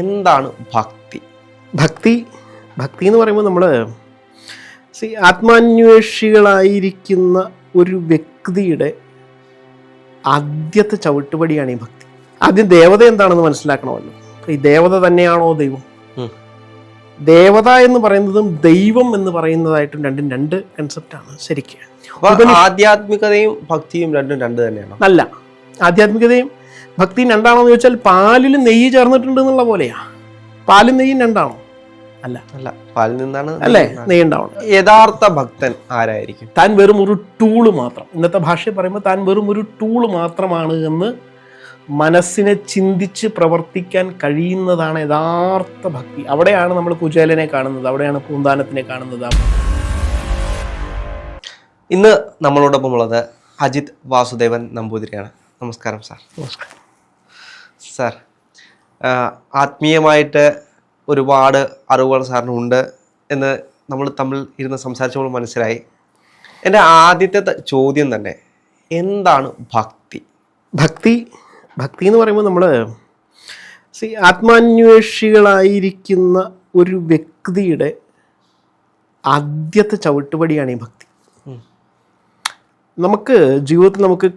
എന്താണ് ഭക്തി? ഭക്തി ഭക്തി എന്ന് പറയുമ്പോൾ നമ്മൾ ആത്മാന്വേഷികളായിരിക്കുന്ന ഒരു വ്യക്തിയുടെ ആദ്യത്തെ ചവിട്ടുപടിയാണ് ഈ ഭക്തി. ആദ്യം ദേവത എന്താണെന്ന് മനസ്സിലാക്കണമല്ലോ. ഈ ദേവത തന്നെയാണോ ദൈവം? ദേവത എന്ന് പറയുന്നതും ദൈവം എന്ന് പറയുന്നതായിട്ടും രണ്ടും രണ്ട് കൺസെപ്റ്റാണ് ശരിക്കും. ആധ്യാത്മികതയും ഭക്തിയും രണ്ടും രണ്ട് തന്നെയാണോ? അല്ല, ആധ്യാത്മികതയും ഭക്തിയും രണ്ടാണോ എന്ന് ചോദിച്ചാൽ പാലിൽ നെയ്യ് ചേർന്നിട്ടുണ്ട് എന്നുള്ള പോലെയാ. പാലും നെയ്യും രണ്ടാണോ? അല്ല, അല്ല, പാലിൽ നിന്നാണ് അല്ലേ നെയ്യ് ഉണ്ടാവണം. യഥാർത്ഥ ഭക്തൻ ആരായിരിക്കും? താൻ വെറും ഒരു ടൂള് മാത്രം, ഇന്നത്തെ ഭാഷയിൽ പറയുമ്പോൾ താൻ വെറും ഒരു ടൂള് മാത്രമാണ് എന്ന് മനസ്സിനെ ചിന്തിച്ച് പ്രവർത്തിക്കാൻ കഴിയുന്നതാണ് യഥാർത്ഥ ഭക്തി. അവിടെയാണ് നമ്മൾ കുചേലനെ കാണുന്നത്, അവിടെയാണ് പൂന്താനത്തിനെ കാണുന്നത്. ഇന്ന് നമ്മളോടൊപ്പം ഉള്ളത് അജിത് വാസുദേവൻ നമ്പൂതിരിയാണ്. നമസ്കാരം സാർ. നമസ്കാരം സാർ. ആത്മീയമായിട്ട് ഒരുപാട് അറിവുകൾ സാറിനുണ്ട് എന്ന് നമ്മൾ തമ്മിൽ ഇരുന്ന് സംസാരിച്ചപ്പോൾ മനസ്സിലായി. എൻ്റെ ആദ്യത്തെ ചോദ്യം തന്നെ, എന്താണ് ഭക്തി? ഭക്തി എന്ന് പറയുമ്പോൾ നമ്മൾ ആത്മാന്വേഷികളായിരിക്കുന്ന ഒരു വ്യക്തിയുടെ ആദ്യത്തെ ചവിട്ടുപടിയാണ് ഈ ഭക്തി. നമുക്ക് ജീവിതത്തിൽ നമുക്ക്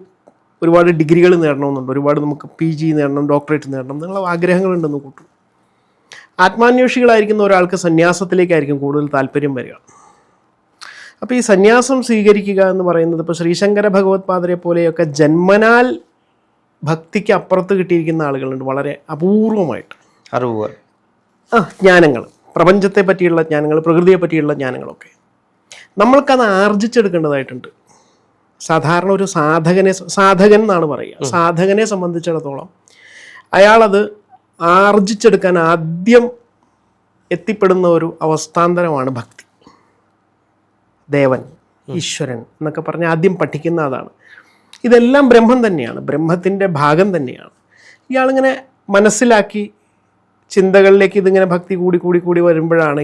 ഒരുപാട് ഡിഗ്രികൾ നേടണമെന്നുണ്ട്, ഒരുപാട് നമുക്ക് PG നേടണം, ഡോക്ടറേറ്റ് നേടണം എന്നുള്ള ആഗ്രഹങ്ങളുണ്ടെന്ന് കൂട്ടും. ആത്മാന്വേഷികളായിരിക്കുന്ന ഒരാൾക്ക് സന്യാസത്തിലേക്കായിരിക്കും കൂടുതൽ താല്പര്യം വരിക. അപ്പോൾ ഈ സന്യാസം സ്വീകരിക്കുക എന്ന് പറയുന്നത് ഇപ്പോൾ ശ്രീശങ്കര ഭഗവത്പാദരെ പോലെയൊക്കെ ജന്മനാൽ ഭക്തിക്ക് അപ്പുറത്ത് കിട്ടിയിരിക്കുന്ന ആളുകളുണ്ട്, വളരെ അപൂർവമായിട്ട്. അറിവുകൾ, ജ്ഞാനങ്ങൾ, പ്രപഞ്ചത്തെ പറ്റിയുള്ള ജ്ഞാനങ്ങൾ, പ്രകൃതിയെ പറ്റിയുള്ള ജ്ഞാനങ്ങളൊക്കെ നമ്മൾക്കത് ആർജിച്ചെടുക്കേണ്ടതായിട്ടുണ്ട്. സാധാരണ ഒരു സാധകൻ എന്നാണ് പറയുക. സാധകനെ സംബന്ധിച്ചിടത്തോളം അയാളത് ആർജിച്ചെടുക്കാൻ ആദ്യം എത്തിപ്പെടുന്ന ഒരു അവസ്ഥാന്തരമാണ് ഭക്തി. ദേവൻ, ഈശ്വരൻ എന്നൊക്കെ പറഞ്ഞ് ആദ്യം പഠിക്കുന്ന അതാണ്. ഇതെല്ലാം ബ്രഹ്മം തന്നെയാണ്, ബ്രഹ്മത്തിൻ്റെ ഭാഗം തന്നെയാണ്. ഇയാളിങ്ങനെ മനസ്സിലാക്കി ചിന്തകളിലേക്ക് ഇതിങ്ങനെ ഭക്തി കൂടി വരുമ്പോഴാണ്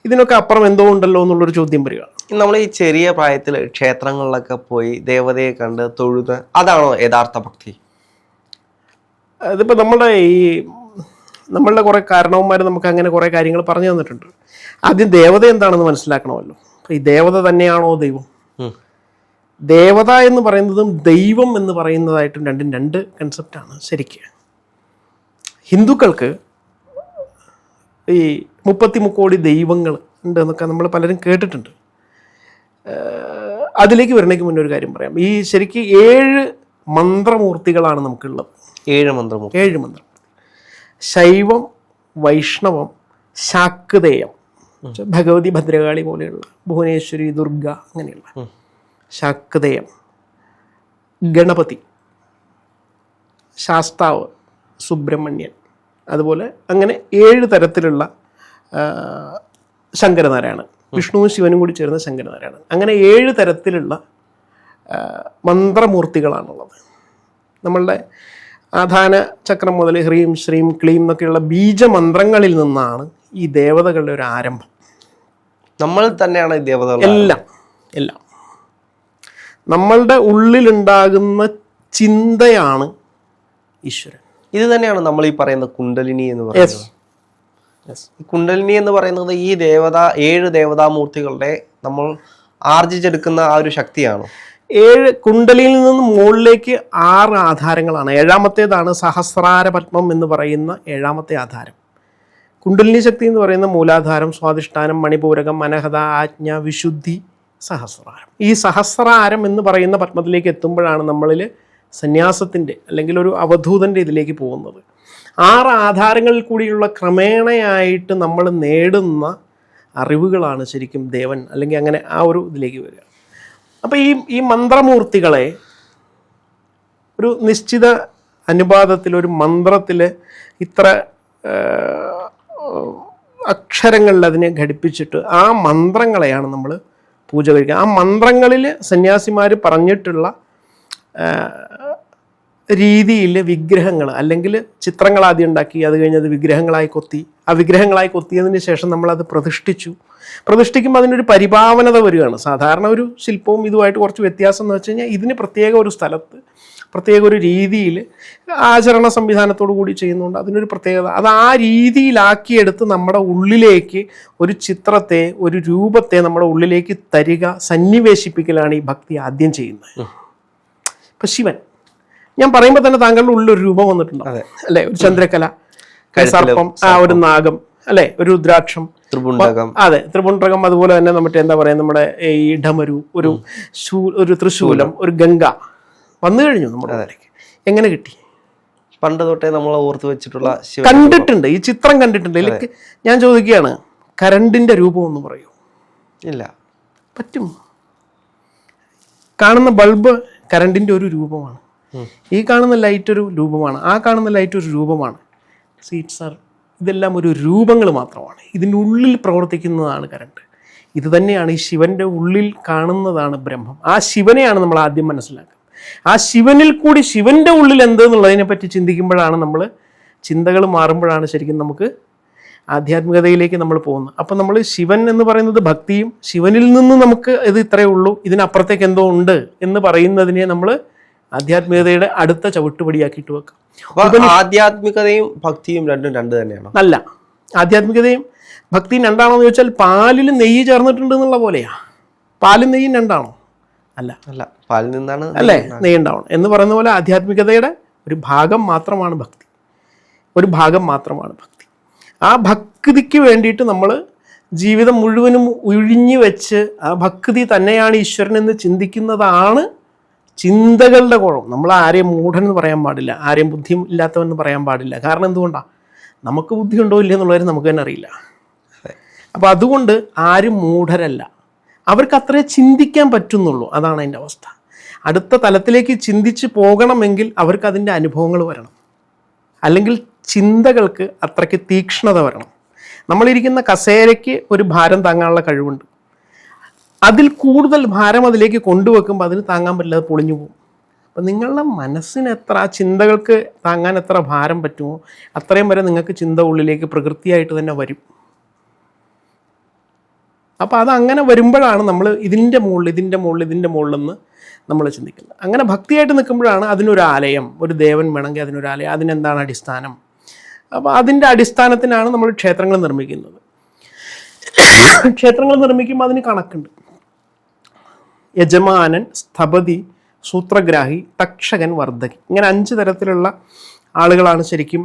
ഇതിനൊക്കെ അപ്പുറം എന്തോ ഉണ്ടല്ലോ എന്നുള്ളൊരു ചോദ്യം വരിക. നമ്മൾ ഈ ചെറിയ പ്രായത്തിൽ ക്ഷേത്രങ്ങളിലൊക്കെ പോയി ദേവതയെ കണ്ട് തൊഴുത്, അതാണോ യഥാർത്ഥ ഭക്തി? അതിപ്പോൾ നമ്മളുടെ കുറേ കാരണവന്മാർ നമുക്ക് അങ്ങനെ കുറേ കാര്യങ്ങൾ പറഞ്ഞു തന്നിട്ടുണ്ട്. ആദ്യം ദേവത എന്താണെന്ന് മനസ്സിലാക്കണമല്ലോ. അപ്പോൾ ഈ ദേവത തന്നെയാണോ ദൈവം? ദേവത എന്ന് പറയുന്നതും ദൈവം എന്ന് പറയുന്നതായിട്ടും രണ്ടും രണ്ട് കൺസെപ്റ്റാണ് ശരിക്കും. ഹിന്ദുക്കൾക്ക് ഈ 33 കോടി ദൈവങ്ങൾ ഉണ്ട് എന്നൊക്കെ നമ്മൾ പലരും കേട്ടിട്ടുണ്ട്. അതിലേക്ക് വരണമെങ്കിൽ മുന്നേ ഒരു കാര്യം പറയാം. ഈ ശരിക്കും 7 മന്ത്രമൂർത്തികളാണ് നമുക്കുള്ളത്. 7 മന്ത്രം. ശൈവം, വൈഷ്ണവം, ശാക്തേയം, ഭഗവതി, ഭദ്രകാളി പോലെയുള്ള, ഭുവനേശ്വരി, ദുർഗ, അങ്ങനെയുള്ള ശാക്തേയം, ഗണപതി, ശാസ്താവ്, സുബ്രഹ്മണ്യൻ, അതുപോലെ അങ്ങനെ 7 തരത്തിലുള്ള ശങ്കരനാരായണൻ, വിഷ്ണുവും ശിവനും കൂടി ചേർന്ന ശങ്കരനാരായണൻ, അങ്ങനെ 7 തരത്തിലുള്ള മന്ത്രമൂർത്തികളാണുള്ളത്. നമ്മളുടെ ആധാന ചക്രം മുതൽ ഹ്രീം ശ്രീം ക്ലീം എന്നൊക്കെയുള്ള ബീജമന്ത്രങ്ങളിൽ നിന്നാണ് ഈ ദേവതകളുടെ ഒരു ആരംഭം. നമ്മൾ തന്നെയാണ് ഈ ദേവതകൾ. എല്ലാം നമ്മളുടെ ഉള്ളിലുണ്ടാകുന്ന ചിന്തയാണ് ഈശ്വരൻ. ഇത് തന്നെയാണ് നമ്മൾ ഈ പറയുന്ന കുണ്ടലിനി എന്ന് പറയുന്നത്. കുണ്ടലിനി എന്ന് പറയുന്നത് ഈ 7 ദേവതാമൂർത്തികളുടെ നമ്മൾ ആർജിച്ചെടുക്കുന്ന ആ ഒരു ശക്തിയാണോ? 7 കുണ്ടലിയിൽ നിന്ന് മുകളിലേക്ക് 6 ആധാരങ്ങളാണ്. 7ാമത്തേതാണ് സഹസ്രാര പത്മം എന്ന് പറയുന്ന 7ാമത്തെ ആധാരം. കുണ്ടലിനി ശക്തി എന്ന് പറയുന്ന മൂലാധാരം, സ്വാധിഷ്ഠാനം, മണിപൂരകം, അനഹത, ആജ്ഞ, വിശുദ്ധി, സഹസ്രാരം. ഈ സഹസ്രാരം എന്ന് പറയുന്ന പത്മത്തിലേക്ക് എത്തുമ്പോഴാണ് നമ്മളിൽ സന്യാസത്തിൻ്റെ അല്ലെങ്കിൽ ഒരു അവധൂതൻ്റെ ഇതിലേക്ക് പോകുന്നത്. 6 ആധാരങ്ങളിൽ കൂടിയുള്ള ക്രമേണയായിട്ട് നമ്മൾ നേടുന്ന അറിവുകളാണ് ശരിക്കും ദേവൻ, അല്ലെങ്കിൽ അങ്ങനെ ആ ഒരു ഇതിലേക്ക് വരിക. അപ്പോൾ ഈ മന്ത്രമൂർത്തികളെ ഒരു നിശ്ചിത അനുപാതത്തിൽ, ഒരു മന്ത്രത്തിൽ ഇത്ര അക്ഷരങ്ങളിൽ അതിനെ ഘടിപ്പിച്ചിട്ട് ആ മന്ത്രങ്ങളെയാണ് നമ്മൾ പൂജ കഴിക്കുക. ആ മന്ത്രങ്ങളിൽ സന്യാസിമാർ പറഞ്ഞിട്ടുള്ള രീതിയിൽ വിഗ്രഹങ്ങൾ അല്ലെങ്കിൽ ചിത്രങ്ങൾ ആദ്യം ഉണ്ടാക്കി, അത് കഴിഞ്ഞത് വിഗ്രഹങ്ങളായി കൊത്തി, ആ വിഗ്രഹങ്ങളായി കൊത്തിയതിന് ശേഷം നമ്മളത് പ്രതിഷ്ഠിക്കുമ്പോൾ അതിനൊരു പരിഭാവനത വരികയാണ്. സാധാരണ ഒരു ശില്പവും ഇതുമായിട്ട് കുറച്ച് വ്യത്യാസം എന്ന് വെച്ച് കഴിഞ്ഞാൽ ഇതിന് പ്രത്യേക ഒരു സ്ഥലത്ത് പ്രത്യേക ഒരു രീതിയിൽ ആചരണ സംവിധാനത്തോടു കൂടി ചെയ്യുന്നുണ്ട്. അതിനൊരു പ്രത്യേകത. അത് ആ രീതിയിലാക്കിയെടുത്ത് നമ്മുടെ ഉള്ളിലേക്ക് ഒരു ചിത്രത്തെ, ഒരു രൂപത്തെ നമ്മുടെ ഉള്ളിലേക്ക് തരിക, സന്നിവേശിപ്പിക്കലാണ് ഈ ഭക്തി ആദ്യം ചെയ്യുന്നത്. ഇപ്പം ശിവൻ ഞാൻ പറയുമ്പോൾ തന്നെ താങ്കളുടെ ഉള്ളിൽ ഒരു രൂപം വന്നിട്ടുണ്ടോ അല്ലേ? ഒരു ചന്ദ്രക്കല, സർപ്പം, ഒരു നാഗം അല്ലെ, ഒരു രുദ്രാക്ഷം, അതെ, ത്രിപുണ്ഡ്രകം, അതുപോലെ തന്നെ എന്താ പറയാ, നമ്മുടെ ഈ ഡമരു, ഒരു തൃശൂലം, ഒരു ഗംഗ വന്നു കഴിഞ്ഞു നമ്മുടെ അതിലേക്ക്. എങ്ങനെ കിട്ടി? പണ്ട് തൊട്ടേ നമ്മൾ ഓർത്ത് വെച്ചിട്ടുള്ള കണ്ടിട്ടുണ്ട്, ഈ ചിത്രം കണ്ടിട്ടുണ്ട്. ഇതിലേക്ക് ഞാൻ ചോദിക്കുകയാണ്, കരണ്ടിന്റെ രൂപം ഒന്ന് പറയൂ. ഇല്ല. പറ്റും. കാണുന്ന ബൾബ് കരണ്ടിന്റെ ഒരു രൂപമാണ്. ഈ കാണുന്ന ലൈറ്റ് ഒരു രൂപമാണ്. ആ കാണുന്ന ലൈറ്റ് ഒരു രൂപമാണ്. സീറ്റ്സ് ആർ, ഇതെല്ലാം ഒരു രൂപങ്ങൾ മാത്രമാണ്. ഇതിനുള്ളിൽ പ്രവർത്തിക്കുന്നതാണ് കരണ്ട്. ഇത് തന്നെയാണ് ഈ ശിവന്റെ ഉള്ളിൽ കാണുന്നതാണ് ബ്രഹ്മം. ആ ശിവനെയാണ് നമ്മൾ ആദ്യം മനസ്സിലാക്കുന്നത്. ആ ശിവനിൽ കൂടി ശിവന്റെ ഉള്ളിൽ എന്തെന്നുള്ളതിനെ പറ്റി ചിന്തിക്കുമ്പോഴാണ് നമ്മൾ ചിന്തകൾ മാറുമ്പോഴാണ് ശരിക്കും നമുക്ക് ആധ്യാത്മികതയിലേക്ക് നമ്മൾ പോകുന്നത്. അപ്പം നമ്മൾ ശിവൻ എന്ന് പറയുന്നത് ഭക്തിയും, ശിവനിൽ നിന്ന് നമുക്ക് ഇത് ഇത്രയേ ഉള്ളൂ, ഇതിനപ്പുറത്തേക്ക് എന്തോ ഉണ്ട് എന്ന് പറയുന്നതിനെ നമ്മൾ ആധ്യാത്മികതയുടെ അടുത്ത ചവിട്ടുപടിയാക്കിയിട്ട് വെക്കാം. ആധ്യാത്മികതയും ഭക്തിയും രണ്ടും രണ്ട് തന്നെയാണ്. അല്ല, ആധ്യാത്മികതയും ഭക്തിയും രണ്ടാണോന്ന് ചോദിച്ചാൽ പാലിൽ നെയ്യ് ചേർന്നിട്ടുണ്ട് എന്നുള്ള പോലെയാ. പാലും നെയ്യും രണ്ടാണോ? അല്ല, അല്ല, പാലിൽ നിന്നാണ് അല്ലേ നെയ്യ് ഉണ്ടാവണം എന്ന് പറയുന്ന പോലെ ആധ്യാത്മികതയുടെ ഒരു ഭാഗം മാത്രമാണ് ഭക്തി. ഒരു ഭാഗം മാത്രമാണ് ഭക്തി. ആ ഭക്തിക്ക് വേണ്ടിയിട്ട് നമ്മൾ ജീവിതം മുഴുവനും ഒഴിഞ്ഞു വെച്ച് ആ ഭക്തി തന്നെയാണ് ഈശ്വരൻ എന്ന് ചിന്തിക്കുന്നതാണ് ചിന്തകളുടെ കുഴപ്പം. നമ്മൾ ആരെയും മൂഢൻ എന്ന് പറയാൻ പാടില്ല, ആരെയും ബുദ്ധി ഇല്ലാത്തവൻ എന്ന് പറയാൻ പാടില്ല. കാരണം എന്തുകൊണ്ടാണ്? നമുക്ക് ബുദ്ധി ഉണ്ടോ ഇല്ല എന്നുള്ളവരെ നമുക്ക് തന്നെ അറിയില്ല. അപ്പം അതുകൊണ്ട് ആരും മൂഢരല്ല, അവർക്ക് അത്രേ ചിന്തിക്കാൻ പറ്റുന്നുള്ളൂ. അതാണ് അതിൻ്റെ അവസ്ഥ. അടുത്ത തലത്തിലേക്ക് ചിന്തിച്ച് പോകണമെങ്കിൽ അവർക്ക് അതിൻ്റെ അനുഭവങ്ങൾ വരണം, അല്ലെങ്കിൽ ചിന്തകൾക്ക് അത്രയ്ക്ക് തീക്ഷ്ണത വരണം. നമ്മളിരിക്കുന്ന കസേരയ്ക്ക് ഒരു ഭാരം താങ്ങാനുള്ള കഴിവുണ്ട്. അതിൽ കൂടുതൽ ഭാരം അതിലേക്ക് കൊണ്ടുവെക്കുമ്പോൾ അതിന് താങ്ങാൻ പറ്റില്ല, അത് പൊളിഞ്ഞു പോകും. അപ്പം നിങ്ങളുടെ മനസ്സിന് എത്ര, ആ ചിന്തകൾക്ക് താങ്ങാൻ എത്ര ഭാരം പറ്റുമോ അത്രയും വരെ നിങ്ങൾക്ക് ചിന്ത ഉള്ളിലേക്ക് പ്രകൃതിയായിട്ട് തന്നെ വരും. അപ്പം അതങ്ങനെ വരുമ്പോഴാണ് നമ്മൾ ഇതിൻ്റെ മുകളിലെന്ന് നമ്മൾ ചിന്തിക്കുന്നത്. അങ്ങനെ ഭക്തിയായിട്ട് നിൽക്കുമ്പോഴാണ് അതിനൊരു ആലയം, ഒരു ദേവൻ വേണമെങ്കിൽ അതിനൊരു ആലയം, അതിനെന്താണ് അടിസ്ഥാനം? അപ്പോൾ അതിൻ്റെ അടിസ്ഥാനത്തിനാണ് നമ്മൾ ക്ഷേത്രങ്ങൾ നിർമ്മിക്കുന്നത്. ക്ഷേത്രങ്ങൾ നിർമ്മിക്കുമ്പോൾ അതിന് കണക്കുണ്ട്. യജമാനൻ, സ്ഥപതി, സൂത്രഗ്രാഹി, തക്ഷകൻ, വർദ്ധകി, ഇങ്ങനെ 5 തരത്തിലുള്ള ആളുകളാണ് ശരിക്കും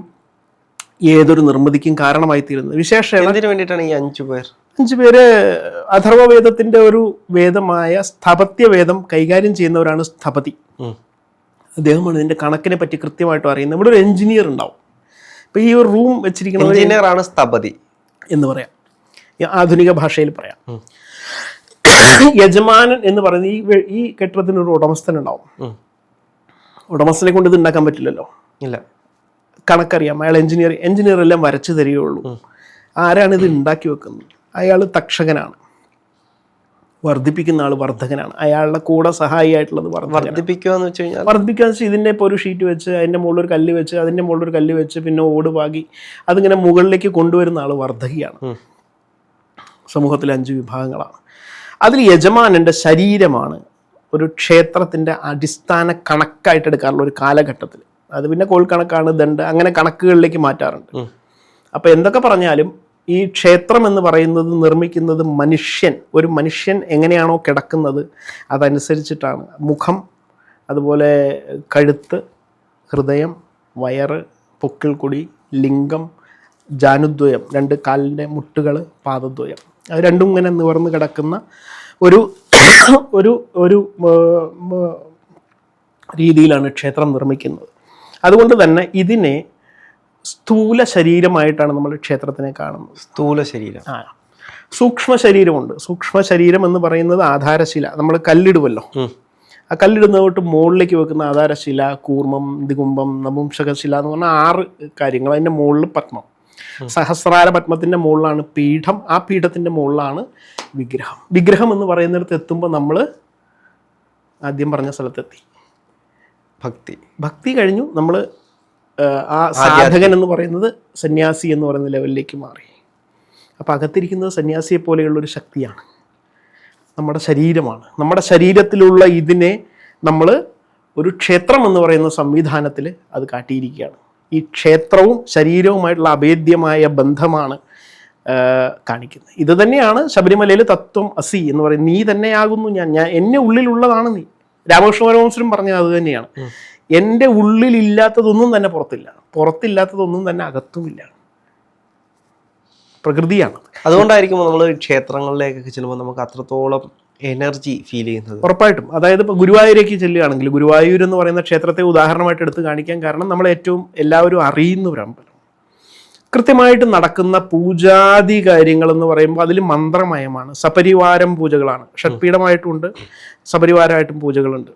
ഏതൊരു നിർമ്മിതിക്കും കാരണമായി തീരുന്നത്. വിശേഷം എന്തിനു വേണ്ടിയിട്ടാണ് ഈ 5 പേർ? 5 പേര് അഥർവവേദത്തിന്റെ ഒരു വേദമായ സ്ഥപത്യവേദം കൈകാര്യം ചെയ്യുന്നവരാണ് സ്ഥപതി. അദ്ദേഹമാണ് ഇതിന്റെ കണക്കിനെ പറ്റി കൃത്യമായിട്ട് അറിയുന്നത്. ഇവിടെ ഒരു എഞ്ചിനീയർ ഉണ്ടാവും. ഇപ്പൊ ഈ ഒരു റൂം വെച്ചിരിക്കുന്നത് എഞ്ചിനീയർ ആണ് സ്ഥപതി എന്ന് പറയാം, ആധുനിക ഭാഷയിൽ പറയാം. യജമാനൻ എന്ന് പറയുന്നത് ഈ കെട്ടിടത്തിന് ഒരു ഉടമസ്ഥൻ ഉണ്ടാവും. ഉടമസ്ഥനെ കൊണ്ട് ഇത് ഉണ്ടാക്കാൻ പറ്റില്ലല്ലോ, ഇല്ല, കണക്കറിയാം. അയാൾ എഞ്ചിനീയർ എല്ലാം വരച്ചു തരികയുള്ളൂ. ആരാണ് ഇത് ഉണ്ടാക്കി വെക്കുന്നത്? അയാൾ തക്ഷകനാണ്. വർദ്ധിപ്പിക്കുന്ന ആൾ വർദ്ധകനാണ്. അയാളുടെ കൂടെ സഹായിയായിട്ടുള്ളത് വർദ്ധിപ്പിക്കുകയെന്ന് വെച്ച് കഴിഞ്ഞാൽ, വർദ്ധിപ്പിക്കുക വെച്ചാൽ ഇതിൻ്റെ ഇപ്പോൾ ഒരു ഷീറ്റ് വെച്ച് അതിൻ്റെ മുകളിലൊരു കല്ല് വെച്ച് അതിൻ്റെ മുകളിലൊരു കല്ല് വെച്ച് പിന്നെ ഓട് പാകി അതിങ്ങനെ മുകളിലേക്ക് കൊണ്ടുവരുന്ന ആൾ വർദ്ധകിയാണ്. സമൂഹത്തിലെ 5 വിഭാഗങ്ങളാണ്. അതിൽ യജമാനൻ്റെ ശരീരമാണ് ഒരു ക്ഷേത്രത്തിൻ്റെ അടിസ്ഥാന കണക്കായിട്ട് എടുക്കാറുള്ള ഒരു കാലഘട്ടത്തിൽ. അത് പിന്നെ കോൽക്കണക്കാണ്, ദണ്ഡ്, അങ്ങനെ കണക്കുകളിലേക്ക് മാറ്റാറുണ്ട്. അപ്പോൾ എന്തൊക്കെ പറഞ്ഞാലും ഈ ക്ഷേത്രം എന്ന് പറയുന്നത് നിർമ്മിക്കുന്നത് ഒരു മനുഷ്യൻ എങ്ങനെയാണോ കിടക്കുന്നത് അതനുസരിച്ചിട്ടാണ്. മുഖം, അതുപോലെ കഴുത്ത്, ഹൃദയം, വയറ്, പൊക്കിൾക്കൊടി, ലിംഗം, ജാനുദ്വയം, 2 കാലിൻ്റെ മുട്ടുകൾ, പാദദ്വയം, അത് രണ്ടും ഇങ്ങനെ നിവർന്ന് കിടക്കുന്ന ഒരു രീതിയിലാണ് ക്ഷേത്രം നിർമ്മിക്കുന്നത്. അതുകൊണ്ട് തന്നെ ഇതിനെ സ്ഥൂല ശരീരമായിട്ടാണ് നമ്മൾ ക്ഷേത്രത്തിനെ കാണുന്നത്. സ്ഥൂല ശരീരം. സൂക്ഷ്മ ശരീരമുണ്ട്. സൂക്ഷ്മ ശരീരം എന്ന് പറയുന്നത് ആധാരശില. നമ്മൾ കല്ലിടുമല്ലോ, ആ കല്ലിടുന്നത് തൊട്ട് മുകളിലേക്ക് വെക്കുന്ന ആധാരശില, കൂർമ്മം, ദികുംബം, നപുംസകശില എന്ന് പറഞ്ഞാൽ 6 കാര്യങ്ങൾ. അതിൻ്റെ മുകളിൽ പത്മം, സഹസ്രാര പത്മത്തിൻ്റെ മുകളിലാണ് പീഠം, ആ പീഠത്തിൻ്റെ മുകളിലാണ് വിഗ്രഹം. വിഗ്രഹം എന്ന് പറയുന്നിടത്ത് എത്തുമ്പോൾ നമ്മൾ ആദ്യം പറഞ്ഞ സ്ഥലത്തെത്തി. ഭക്തി കഴിഞ്ഞു. നമ്മൾ ആ സാധകൻ എന്ന് പറയുന്നത് സന്യാസി എന്ന് പറയുന്ന ലെവലിലേക്ക് മാറി. അപ്പം അകത്തിരിക്കുന്നത് സന്യാസിയെ പോലെയുള്ളൊരു ശക്തിയാണ്, നമ്മുടെ ശരീരമാണ്. നമ്മുടെ ശരീരത്തിലുള്ള ഇതിനെ നമ്മൾ ഒരു ക്ഷേത്രം എന്ന് പറയുന്ന സംവിധാനത്തിൽ അത് കാട്ടിയിരിക്കുകയാണ്. ഈ ക്ഷേത്രവും ശരീരവുമായിട്ടുള്ള അഭേദ്യമായ ബന്ധമാണ് കാണിക്കുന്നത്. ഇത് തന്നെയാണ് ശബരിമലയിൽ തത്വം അസി എന്ന് പറയുന്നത്. നീ തന്നെയാകുന്നു ഞാൻ, എന്നെ ഉള്ളിലുള്ളതാണ് നീ. രാമകൃഷ്ണ പരമഹംസരും പറഞ്ഞത് അത് തന്നെയാണ്. എൻ്റെ ഉള്ളിലില്ലാത്തതൊന്നും തന്നെ പുറത്തില്ല, പുറത്തില്ലാത്തതൊന്നും തന്നെ അകത്തുമില്ല. പ്രകൃതിയാണ്. അതുകൊണ്ടായിരിക്കും നമ്മൾ ക്ഷേത്രങ്ങളിലേക്കൊക്കെ ചെല്ലുമ്പോൾ നമുക്ക് അത്രത്തോളം എനർജി ഫീൽ ചെയ്യുന്നത്. ഉറപ്പായിട്ടും. അതായത് ഇപ്പോൾ ഗുരുവായൂരേക്ക് ചെല്ലുകയാണെങ്കിൽ, ഗുരുവായൂർ എന്ന് പറയുന്ന ക്ഷേത്രത്തെ ഉദാഹരണമായിട്ട് എടുത്ത് കാണിക്കാൻ കാരണം നമ്മൾ ഏറ്റവും എല്ലാവരും അറിയുന്ന ഒരു അമ്പലം, കൃത്യമായിട്ട് നടക്കുന്ന പൂജാതി കാര്യങ്ങൾ എന്ന് പറയുമ്പോൾ അതിൽ മന്ത്രമയമാണ്. സപരിവാരം പൂജകളാണ്. ഷഡ്പീഠമായിട്ടുമുണ്ട്, സപരിവാരമായിട്ടും പൂജകളുണ്ട്.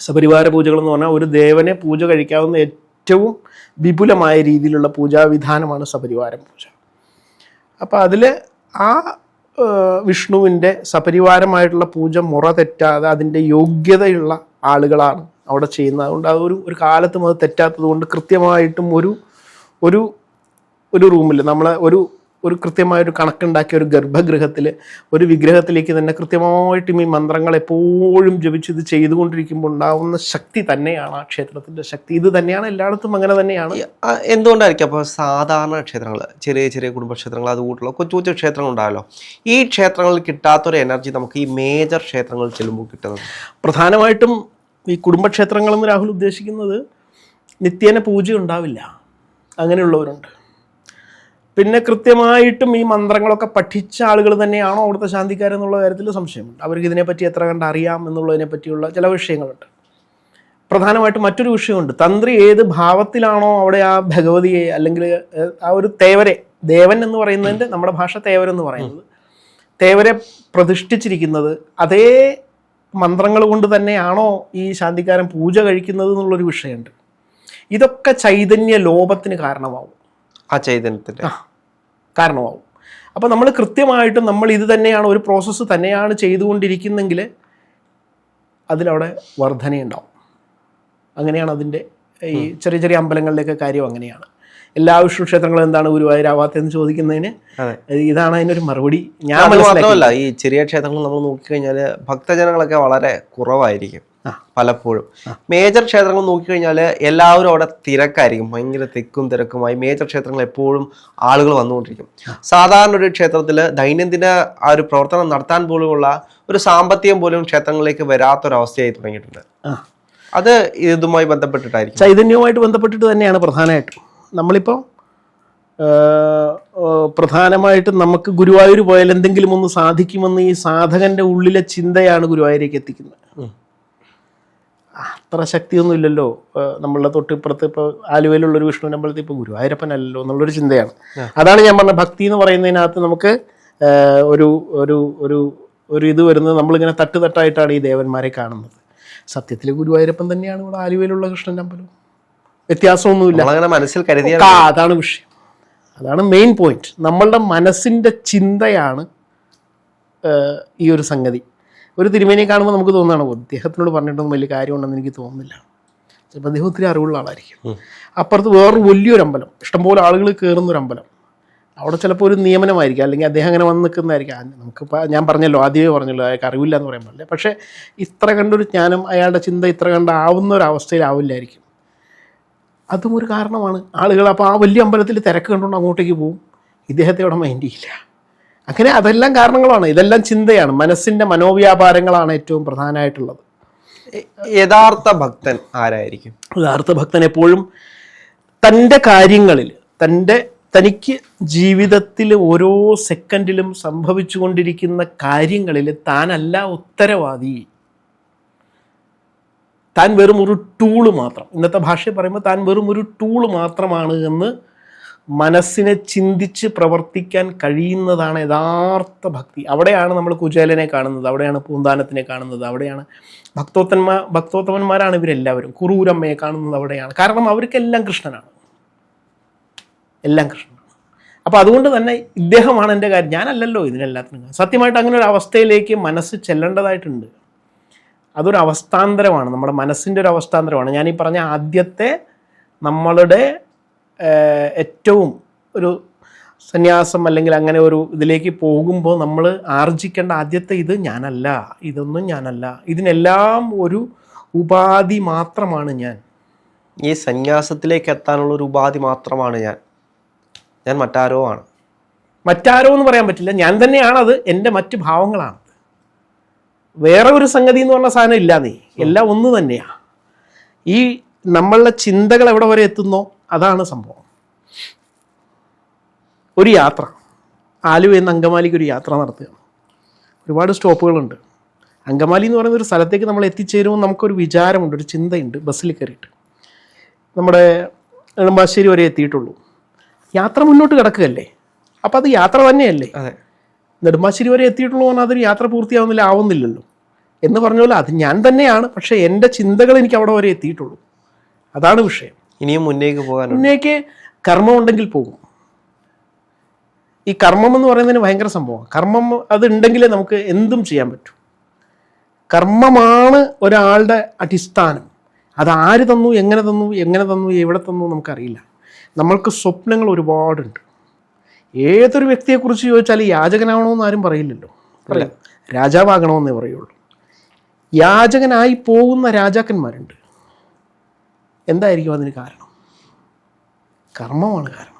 സപരിവാര പൂജകൾ എന്ന് പറഞ്ഞാൽ ഒരു ദേവനെ പൂജ കഴിക്കാവുന്ന ഏറ്റവും വിപുലമായ രീതിയിലുള്ള പൂജാവിധാനമാണ് സപരിവാരം പൂജ. അപ്പോൾ അതിൽ ആ വിഷ്ണുവിൻ്റെ സപരിവാരമായിട്ടുള്ള പൂജ മുറ തെറ്റാതെ അതിൻ്റെ യോഗ്യതയുള്ള ആളുകളാണ് അവിടെ ചെയ്യുന്നത്. അതുകൊണ്ട് ഒരു കാലത്തും അത് തെറ്റാത്തത് കൊണ്ട് കൃത്യമായിട്ടും ഒരു റൂമിൽ നമ്മളെ ഒരു കൃത്യമായൊരു കണക്കുണ്ടാക്കിയ ഒരു ഗർഭഗൃഹത്തിൽ ഒരു വിഗ്രഹത്തിലേക്ക് തന്നെ കൃത്യമായിട്ടും ഈ മന്ത്രങ്ങൾ എപ്പോഴും ജപിച്ച് ഇത് ചെയ്തുകൊണ്ടിരിക്കുമ്പോൾ ഉണ്ടാവുന്ന ശക്തി തന്നെയാണ് ആ ക്ഷേത്രത്തിൻ്റെ ശക്തി. ഇത് തന്നെയാണ് എല്ലായിടത്തും അങ്ങനെ തന്നെയാണ്. എന്തുകൊണ്ടായിരിക്കും അപ്പോൾ സാധാരണ ക്ഷേത്രങ്ങൾ, ചെറിയ ചെറിയ കുടുംബക്ഷേത്രങ്ങൾ, അതുകൂട്ടുള്ള കൊച്ചു കൊച്ചു ക്ഷേത്രങ്ങൾ ഉണ്ടാവല്ലോ, ഈ ക്ഷേത്രങ്ങളിൽ കിട്ടാത്തൊരു എനർജി നമുക്ക് ഈ മേജർ ക്ഷേത്രങ്ങളിൽ ചെല്ലുമ്പോൾ കിട്ടുന്നത്? പ്രധാനമായിട്ടും ഈ കുടുംബക്ഷേത്രങ്ങളെന്ന് രാഹുൽ ഉദ്ദേശിക്കുന്നത് നിത്യേന പൂജ ഉണ്ടാവില്ല, അങ്ങനെയുള്ളവരുണ്ട്. പിന്നെ കൃത്യമായിട്ടും ഈ മന്ത്രങ്ങളൊക്കെ പഠിച്ച ആളുകൾ തന്നെയാണോ അവിടുത്തെ ശാന്തിക്കാരെന്നുള്ള കാര്യത്തിൽ സംശയമുണ്ട്. അവർക്ക് ഇതിനെപ്പറ്റി എത്ര കണ്ട് അറിയാം എന്നുള്ളതിനെ പറ്റിയുള്ള ചില വിഷയങ്ങളുണ്ട്. പ്രധാനമായിട്ടും മറ്റൊരു വിഷയമുണ്ട്. തന്ത്രി ഏത് ഭാവത്തിലാണോ അവിടെ ആ ഭഗവതിയെ അല്ലെങ്കിൽ ആ ഒരു തേവരെ, ദേവൻ എന്ന് പറയുന്നതിൻ്റെ നമ്മുടെ ഭാഷ തേവരെന്ന് പറയുന്നത്, തേവരെ പ്രതിഷ്ഠിച്ചിരിക്കുന്നത് അതേ മന്ത്രങ്ങൾ കൊണ്ട് തന്നെയാണോ ഈ ശാന്തിക്കാരൻ പൂജ കഴിക്കുന്നത് എന്നുള്ളൊരു വിഷയമുണ്ട്. ഇതൊക്കെ ചൈതന്യ ലോപത്തിന് കാരണമാവും, ആ ചൈതന്യത്തിൻ്റെ കാരണമാവും. അപ്പോൾ നമ്മൾ കൃത്യമായിട്ടും നമ്മൾ ഇത് തന്നെയാണ്, ഒരു പ്രോസസ്സ് തന്നെയാണ് ചെയ്തുകൊണ്ടിരിക്കുന്നെങ്കിൽ അതിലവിടെ വർധനയുണ്ടാവും. അങ്ങനെയാണ് അതിൻ്റെ ഈ ചെറിയ ചെറിയ അമ്പലങ്ങളിലേക്ക് കാര്യം അങ്ങനെയാണ്. എല്ലാ വിഷ്ണു ക്ഷേത്രങ്ങളും എന്താണ് ഗുരുവായൂരാവാത്തതെന്ന് ചോദിക്കുന്നതിന് ഇതാണ് അതിനൊരു മറുപടി. ഞാൻ മാത്രമല്ല, ഈ ചെറിയ ക്ഷേത്രങ്ങൾ നമ്മൾ നോക്കിക്കഴിഞ്ഞാൽ ഭക്തജനങ്ങളൊക്കെ വളരെ കുറവായിരിക്കും പലപ്പോഴും. മേജർ ക്ഷേത്രങ്ങൾ നോക്കിക്കഴിഞ്ഞാൽ എല്ലാവരും അവിടെ തിരക്കായിരിക്കും, ഭയങ്കര തിക്കും തിരക്കുമായി. മേജർ ക്ഷേത്രങ്ങൾ എപ്പോഴും ആളുകൾ വന്നുകൊണ്ടിരിക്കും. സാധാരണ ഒരു ക്ഷേത്രത്തിൽ ദൈനംദിന ആ ഒരു പ്രവർത്തനം നടത്താൻ പോലുമുള്ള ഒരു സാമ്പത്തികം പോലും ക്ഷേത്രങ്ങളിലേക്ക് വരാത്തൊരവസ്ഥയായി തുടങ്ങിയിട്ടുണ്ട്. അത് ഇതുമായി ബന്ധപ്പെട്ടിട്ടായിരിക്കും, ചൈതന്യവുമായിട്ട് ബന്ധപ്പെട്ടിട്ട് തന്നെയാണ് പ്രധാനമായിട്ടും. നമ്മളിപ്പോൾ പ്രധാനമായിട്ടും നമുക്ക് ഗുരുവായൂർ പോയാൽ എന്തെങ്കിലും ഒന്ന് സാധിക്കുമെന്ന് ഈ സാധകന്റെ ഉള്ളിലെ ചിന്തയാണ് ഗുരുവായൂരേക്ക് എത്തിക്കുന്നത്. അത്ര ശക്തിയൊന്നും ഇല്ലല്ലോ. നമ്മളുടെ തൊട്ടിപ്പുറത്ത് ഇപ്പോൾ ആലുവയിലുള്ളൊരു വിഷ്ണു അമ്പലത്തിൽ ഇപ്പോൾ ഗുരുവായൂരപ്പനല്ലോ എന്നുള്ളൊരു ചിന്തയാണ്. അതാണ് ഞാൻ പറഞ്ഞ ഭക്തി എന്ന് പറയുന്നതിനകത്ത് നമുക്ക് ഒരു ഒരു ഒരു ഒരു ഇത് വരുന്നത്. നമ്മളിങ്ങനെ തട്ടുതട്ടായിട്ടാണ് ഈ ദേവന്മാരെ കാണുന്നത്. സത്യത്തിൽ ഗുരുവായൂരപ്പൻ തന്നെയാണ് ഇവിടെ ആലുവയിലുള്ള കൃഷ്ണൻ്റെ അമ്പലം, വ്യത്യാസമൊന്നുമില്ല. മനസ്സിൽ കരുതിയ അതാണ് വിഷയം, അതാണ് മെയിൻ പോയിന്റ്. നമ്മളുടെ മനസ്സിൻ്റെ ചിന്തയാണ് ഈ ഒരു സംഗതി. ഒരു തിരുമേനിയെ കാണുമ്പോൾ നമുക്ക് തോന്നുകയാണ് അദ്ദേഹത്തിനോട് പറഞ്ഞിട്ടൊന്നും വലിയ കാര്യമുണ്ടെന്ന് എനിക്ക് തോന്നുന്നില്ല. ചിലപ്പോൾ അദ്ദേഹം ഒത്തിരി അറിവുള്ള ആളായിരിക്കും. അപ്പുറത്ത് വേറൊരു വലിയൊരു അമ്പലം, ഇഷ്ടംപോലെ ആളുകൾ കയറുന്നൊരു അമ്പലം, അവിടെ ചിലപ്പോൾ ഒരു നിയമനമായിരിക്കും, അല്ലെങ്കിൽ അദ്ദേഹം അങ്ങനെ വന്ന് നിൽക്കുന്നതായിരിക്കും. നമുക്കിപ്പോൾ ഞാൻ പറഞ്ഞല്ലോ, ആദ്യമേ പറഞ്ഞല്ലോ, അയാൾക്ക് അറിവില്ല എന്ന് പറയാൻ പാടില്ല. പക്ഷേ ഇത്ര കണ്ടൊരു ജ്ഞാനം, അയാളുടെ ചിന്ത ഇത്ര കണ്ടാവുന്ന ഒരു അവസ്ഥയിലാവില്ലായിരിക്കും. അതും ഒരു കാരണമാണ്. ആളുകൾ അപ്പോൾ ആ വലിയ അമ്പലത്തിൽ തിരക്ക് കണ്ടുകൊണ്ട് അങ്ങോട്ടേക്ക് പോകും, ഇദ്ദേഹത്തെ അവിടെ മൈൻഡ് ചെയ്യില്ല. അങ്ങനെ അതെല്ലാം കാരണങ്ങളാണ്. ഇതെല്ലാം ചിന്തയാണ്, മനസ്സിൻ്റെ മനോവ്യാപാരങ്ങളാണ് ഏറ്റവും പ്രധാനമായിട്ടുള്ളത്. യഥാർത്ഥ ഭക്തൻ ആരായിരിക്കും? യഥാർത്ഥ ഭക്തൻ എപ്പോഴും തൻ്റെ കാര്യങ്ങളിൽ, തനിക്ക് ജീവിതത്തിൽ ഓരോ സെക്കൻഡിലും സംഭവിച്ചു കൊണ്ടിരിക്കുന്ന കാര്യങ്ങളിൽ താനല്ല ഉത്തരവാദി. താൻ വെറും ഒരു ടൂള് മാത്രം, ഇന്നത്തെ ഭാഷയിൽ പറയുമ്പോൾ താൻ വെറും ഒരു ടൂള് മാത്രമാണ് എന്ന് മനസ്സിനെ ചിന്തിച്ച് പ്രവർത്തിക്കാൻ കഴിയുന്നതാണ് യഥാർത്ഥ ഭക്തി. അവിടെയാണ് നമ്മൾ കുചേലനെ കാണുന്നത്, അവിടെയാണ് പൂന്താനത്തിനെ കാണുന്നത്, അവിടെയാണ് ഭക്തോത്തമന്മാരാണ് ഇവരെല്ലാവരും. കുറൂരമ്മയെ കാണുന്നത് അവിടെയാണ്. കാരണം അവർക്കെല്ലാം കൃഷ്ണനാണ്, എല്ലാം കൃഷ്ണനാണ്. അപ്പോൾ അതുകൊണ്ട് തന്നെ ഇദ്ദേഹമാണ് എൻ്റെ കാര്യം, ഞാനല്ലല്ലോ ഇതിനെല്ലാത്തിനും. സത്യമായിട്ട് അങ്ങനെ ഒരു അവസ്ഥയിലേക്ക് മനസ്സ് ചെല്ലേണ്ടതായിട്ടുണ്ട്. അതൊരു അവസ്ഥാന്തരമാണ്, നമ്മുടെ മനസ്സിൻ്റെ ഒരു അവസ്ഥാന്തരമാണ്. ഞാനീ പറഞ്ഞ ആദ്യത്തെ നമ്മളുടെ ഏറ്റവും ഒരു സന്യാസം അല്ലെങ്കിൽ അങ്ങനെ ഒരു ഇതിലേക്ക് പോകുമ്പോൾ നമ്മൾ ആർജിക്കേണ്ട ആദ്യത്തെ ഇത് ഞാനല്ല, ഇതൊന്നും ഞാനല്ല, ഇതിനെല്ലാം ഉപാധി മാത്രമാണ് ഞാൻ. ഈ സന്യാസത്തിലേക്ക് എത്താനുള്ള ഒരു ഉപാധി മാത്രമാണ് ഞാൻ മറ്റാരോ ആണ്. മറ്റാരോ എന്ന് പറയാൻ പറ്റില്ല, ഞാൻ തന്നെയാണത്. എൻ്റെ മറ്റ് ഭാവങ്ങളാണ്. വേറെ ഒരു സംഗതി എന്ന് പറഞ്ഞ സാധനം ഇല്ല. നീ എല്ലാം ഒന്ന് തന്നെയാണ്. ഈ നമ്മളുടെ ചിന്തകൾ എവിടെ വരെ എത്തുന്നോ അതാണ് സംഭവം. ഒരു യാത്ര, ആലുവയിൽ നിന്ന് അങ്കമാലിക്ക് ഒരു യാത്ര നടത്തുകയാണ്. ഒരുപാട് സ്റ്റോപ്പുകളുണ്ട്. അങ്കമാലി എന്ന് പറയുന്ന ഒരു സ്ഥലത്തേക്ക് നമ്മൾ എത്തിച്ചേരുമ്പോൾ നമുക്കൊരു വിചാരമുണ്ട്, ഒരു ചിന്തയുണ്ട്. ബസ്സിൽ കയറിയിട്ട് നമ്മുടെ നെടുമ്പാശ്ശേരി വരെ എത്തിയിട്ടുള്ളൂ. യാത്ര മുന്നോട്ട് കിടക്കുകയല്ലേ, അപ്പം അത് യാത്ര തന്നെയല്ലേ. നെടുമ്പാശ്ശേരി വരെ എത്തിയിട്ടുള്ളൂ പറഞ്ഞാൽ അതൊരു യാത്ര പൂർത്തിയാവുന്നില്ല, ആവുന്നില്ലല്ലോ എന്ന് പറഞ്ഞ പോലെ അത് ഞാൻ തന്നെയാണ്. പക്ഷേ എൻ്റെ ചിന്തകൾ എനിക്ക് അവിടെ വരെ എത്തിയിട്ടുള്ളൂ. അതാണ് വിഷയം. ഇനിയും മുന്നേക്ക് പോകാൻ, മുന്നേക്ക് കർമ്മം ഉണ്ടെങ്കിൽ പോകും. ഈ കർമ്മം എന്ന് പറയുന്നതിന് ഭയങ്കര സംഭവമാണ്. കർമ്മം അത് ഉണ്ടെങ്കിലേ നമുക്ക് എന്തും ചെയ്യാൻ പറ്റൂ. കർമ്മമാണ് ഒരാളുടെ അടിസ്ഥാനം. അത് ആര് തന്നു, എങ്ങനെ തന്നു, എവിടെ തന്നു നമുക്കറിയില്ല. നമ്മൾക്ക് സ്വപ്നങ്ങൾ ഒരുപാടുണ്ട്. ഏതൊരു വ്യക്തിയെക്കുറിച്ച് ചോദിച്ചാൽ യാചകനാവണമെന്ന് ആരും പറയില്ലല്ലോ, പറയാം രാജാവാകണമെന്നേ പറയുള്ളൂ. യാചകനായി പോകുന്ന രാജാക്കന്മാരുണ്ട്. എന്തായിരിക്കും അതിന് കാരണം? കർമ്മമാണ് കാരണം.